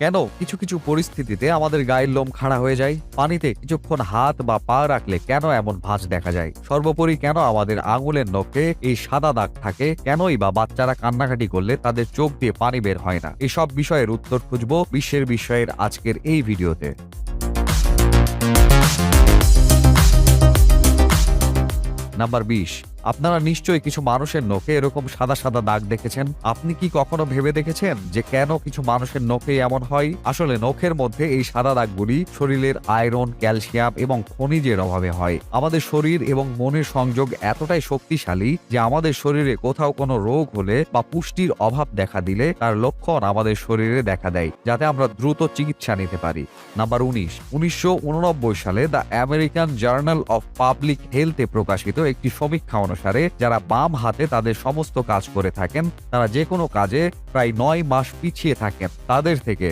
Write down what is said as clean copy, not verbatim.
কেন কিছু কিছু পরিস্থিতিতে আমাদের গায়ের লোম খাড়া হয়ে যায়? পানিতে কিছুক্ষণ হাত বা পা রাখলে কেন এমন ভাঁজ দেখা যায়? সর্বোপরি কেন আমাদের আঙুলের নখে এই সাদা দাগ থাকে? কেনই বা বাচ্চারা কান্নাকাটি করলে তাদের চোখ দিয়ে পানি বের হয় না? এসব বিষয়ের উত্তর খুঁজবো বিশ্বের বিষয়ের আজকের এই ভিডিওতে। নাম্বার 20। আপনারা নিশ্চয়ই কিছু মানুষের নখে এরকম সাদা সাদা দাগ দেখেছেন। আপনি কি কখনো ভেবে দেখেছেন যে কেন কিছু মানুষের নখে এমন হয়? আসলে নখের মধ্যে এই সাদা দাগগুলি শরীরের আয়রন, ক্যালসিয়াম এবং খনিজের অভাবে হয়। আমাদের শরীর এবং মনের সংযোগ এতটাই শক্তিশালী যে আমাদের শরীরে কোথাও কোনো রোগ হলে বা পুষ্টির অভাব দেখা দিলে তার লক্ষণ আমাদের শরীরে দেখা দেয়, যাতে আমরা দ্রুত চিকিৎসা নিতে পারি। নাম্বার 19। 1989 সালে the American journal of public হেলথে প্রকাশিত একটি সমীক্ষা অনুসারে যারা বাম হাতে তাদের সমস্ত কাজ করে থাকেন তারা যে কোনো কাজে প্রায় 9 মাস পিছিয়ে থাকেন তাদের থেকে